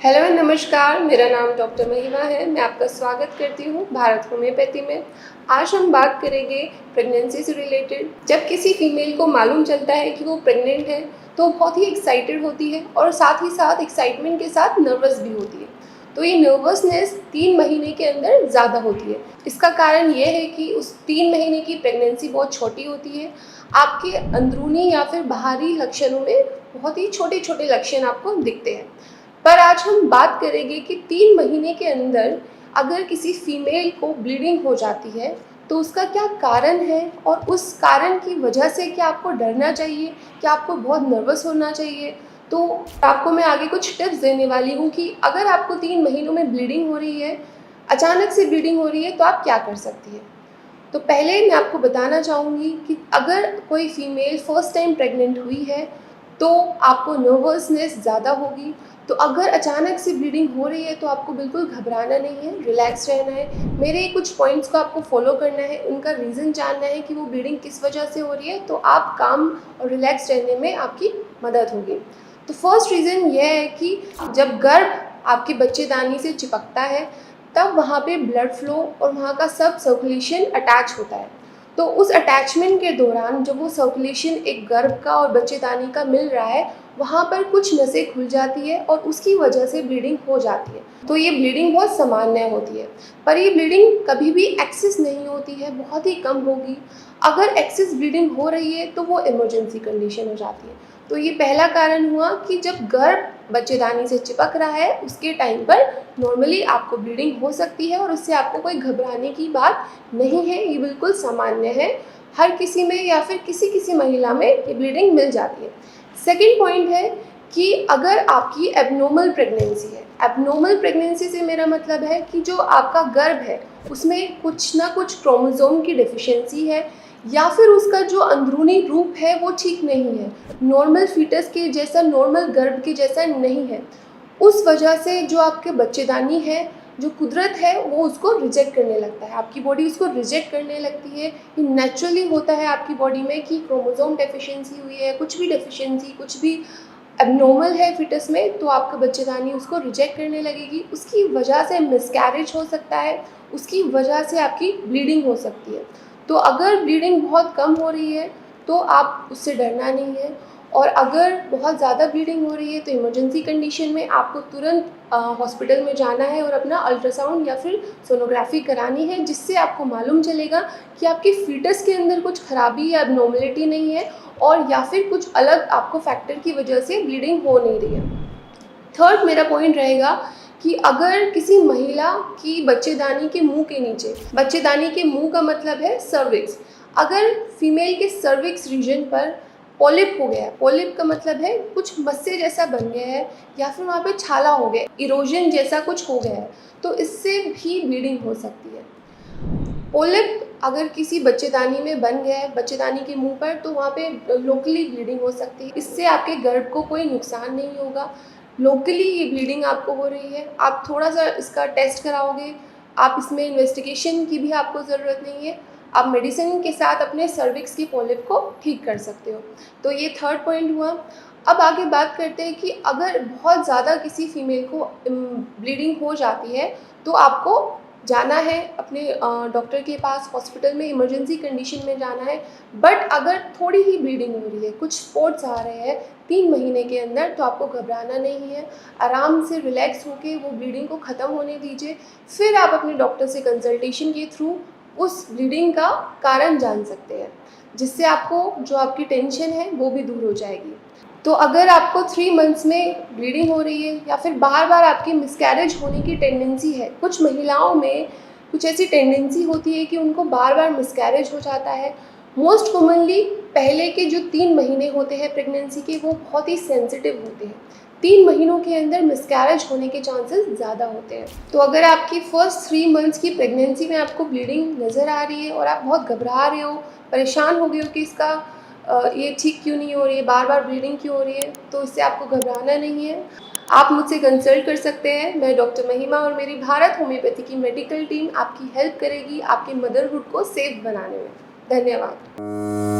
Hello नमस्कार, मेरा नाम डॉक्टर महिमा है। मैं आपका स्वागत करती हूँ भारत होम्योपैथी में। आज हम बात करेंगे प्रेगनेंसी से रिलेटेड। जब किसी फीमेल को मालूम चलता है कि वो प्रेग्नेंट है तो बहुत ही एक्साइटेड होती है और साथ ही साथ एक्साइटमेंट के साथ नर्वस भी होती है। तो ये नर्वसनेस 3 महीने के अंदर ज़्यादा होती है। इसका कारण ये है कि उस 3 महीने की प्रेगनेंसी बहुत छोटी होती है। आपके अंदरूनी या फिर बाहरी लक्षणों में बहुत ही छोटे-छोटे लक्षण आपको दिखते हैं। पर आज हम बात करेंगे कि 3 महीने के अंदर अगर किसी फीमेल को ब्लीडिंग हो जाती है तो उसका क्या कारण है और उस कारण की वजह से क्या आपको डरना चाहिए, क्या आपको बहुत नर्वस होना चाहिए। तो आपको मैं आगे कुछ टिप्स देने वाली हूँ कि अगर आपको 3 महीनों में ब्लीडिंग हो रही है, अचानक से ब्लीडिंग हो रही है, तो आप क्या कर सकती है। तो पहले मैं आपको बताना चाहूँगी कि अगर कोई फीमेल फर्स्ट टाइम प्रेग्नेंट हुई है तो आपको नर्वसनेस ज़्यादा होगी। तो अगर अचानक से ब्लीडिंग हो रही है तो आपको बिल्कुल घबराना नहीं है, रिलैक्स रहना है। मेरे कुछ पॉइंट्स को आपको फॉलो करना है, उनका रीज़न जानना है कि वो ब्लीडिंग किस वजह से हो रही है, तो आप काम और रिलैक्स रहने में आपकी मदद होगी। तो फर्स्ट रीज़न ये है कि जब गर्भ आपके बच्चेदानी से चिपकता है तब वहाँ पे ब्लड फ्लो और वहाँ का सब सर्कुलेशन अटैच होता है। तो उस अटैचमेंट के दौरान जब वो सर्कुलेशन एक गर्भ का और बच्चेदानी का मिल रहा है, वहाँ पर कुछ नसें खुल जाती है और उसकी वजह से ब्लीडिंग हो जाती है। तो ये ब्लीडिंग बहुत सामान्य होती है, पर ये ब्लीडिंग कभी भी एक्सेस नहीं होती है, बहुत ही कम होगी। अगर एक्सेस ब्लीडिंग हो रही है तो वो इमरजेंसी कंडीशन हो जाती है। तो ये पहला कारण हुआ कि जब गर्भ बच्चेदानी से चिपक रहा है उसके टाइम पर नॉर्मली आपको ब्लीडिंग हो सकती है और उससे आपको कोई घबराने की बात नहीं है, ये बिल्कुल सामान्य है। हर किसी में या फिर किसी महिला में ये ब्लीडिंग मिल जाती है। सेकंड पॉइंट है कि अगर आपकी एबनॉर्मल प्रेगनेंसी है, एबनॉर्मल प्रेगनेंसी से मेरा मतलब है कि जो आपका गर्भ है उसमें कुछ ना कुछ क्रोमोसोम की डेफिशिएंसी है या फिर उसका जो अंदरूनी रूप है वो ठीक नहीं है, नॉर्मल फीटस के जैसा, नॉर्मल गर्भ के जैसा नहीं है। उस वजह से जो आपके बच्चेदानी है, जो कुदरत है वो उसको रिजेक्ट करने लगता है, आपकी बॉडी उसको रिजेक्ट करने लगती है। ये नेचुरली होता है आपकी बॉडी में कि क्रोमोसोम डेफिशिएंसी हुई है, कुछ भी डेफिशिएंसी, कुछ भी एबनॉर्मल है फिटस में, तो आपका बच्चेदानी उसको रिजेक्ट करने लगेगी। उसकी वजह से मिसकैरेज हो सकता है, उसकी वजह से आपकी ब्लीडिंग हो सकती है। तो अगर ब्लीडिंग बहुत कम हो रही है तो आप उससे डरना नहीं है, और अगर बहुत ज़्यादा ब्लीडिंग हो रही है तो इमरजेंसी कंडीशन में आपको तुरंत हॉस्पिटल में जाना है और अपना अल्ट्रासाउंड या फिर सोनोग्राफी करानी है, जिससे आपको मालूम चलेगा कि आपके फीटस के अंदर कुछ खराबी या एबनॉर्मलिटी नहीं है और या फिर कुछ अलग आपको फैक्टर की वजह से ब्लीडिंग हो नहीं रही है। थर्ड मेरा पॉइंट रहेगा कि अगर किसी महिला की बच्चेदानी के मुंह के नीचे, बच्चेदानी के मुंह का मतलब है सर्विक्स, अगर फीमेल के सर्विक्स रीजन पर पॉलिप हो गया है, पॉलिप का मतलब है कुछ मस्से जैसा बन गया है या फिर वहाँ पे छाला हो गया, इरोजन जैसा कुछ हो गया है, तो इससे भी ब्लीडिंग हो सकती है। पोलिप अगर किसी बच्चेदानी में बन गया है, बच्चेदानी के मुंह पर, तो वहाँ पे लोकली ब्लीडिंग हो सकती है। इससे आपके गर्भ को कोई नुकसान नहीं होगा, लोकली ये ब्लीडिंग आपको हो रही है। आप थोड़ा सा इसका टेस्ट कराओगे, आप इसमें इन्वेस्टिगेशन की भी आपको ज़रूरत नहीं है, आप मेडिसिन के साथ अपने सर्विक्स की पोलिप को ठीक कर सकते हो। तो ये थर्ड पॉइंट हुआ। अब आगे बात करते हैं कि अगर बहुत ज़्यादा किसी फीमेल को ब्लीडिंग हो जाती है तो आपको जाना है अपने डॉक्टर के पास, हॉस्पिटल में इमरजेंसी कंडीशन में जाना है। बट अगर थोड़ी ही ब्लीडिंग हो रही है, कुछ स्पॉट्स आ रहे हैं 3 महीने के अंदर, तो आपको घबराना नहीं है। आराम से रिलैक्स होके वो ब्लीडिंग को ख़त्म होने दीजिए। फिर आप अपने डॉक्टर से कंसल्टेशन के थ्रू उस ब्लीडिंग का कारण जान सकते हैं, जिससे आपको जो आपकी टेंशन है वो भी दूर हो जाएगी। तो अगर आपको 3 मंथ्स में ब्लीडिंग हो रही है या फिर बार-बार आपकी मिसकैरेज होने की टेंडेंसी है, कुछ महिलाओं में कुछ ऐसी टेंडेंसी होती है कि उनको बार-बार मिसकैरेज हो जाता है। मोस्ट कॉमनली पहले के जो 3 महीने होते हैं प्रेगनेंसी के, वो बहुत ही सेंसिटिव होते हैं। 3 महीनों के अंदर मिसकैरेज होने के चांसेस ज़्यादा होते हैं। तो अगर आपकी फर्स्ट 3 मंथ्स की प्रेगनेंसी में आपको ब्लीडिंग नज़र आ रही है और आप बहुत घबरा रहे हो, परेशान हो गए हो कि इसका ये ठीक क्यों नहीं हो रही है, बार-बार ब्लीडिंग क्यों हो रही है, तो इससे आपको घबराना नहीं है। आप मुझसे कंसल्ट कर सकते हैं। मैं डॉक्टर महिमा और मेरी भारत होम्योपैथी की मेडिकल टीम आपकी हेल्प करेगी आपके मदरहुड को सेफ बनाने में। धन्यवाद।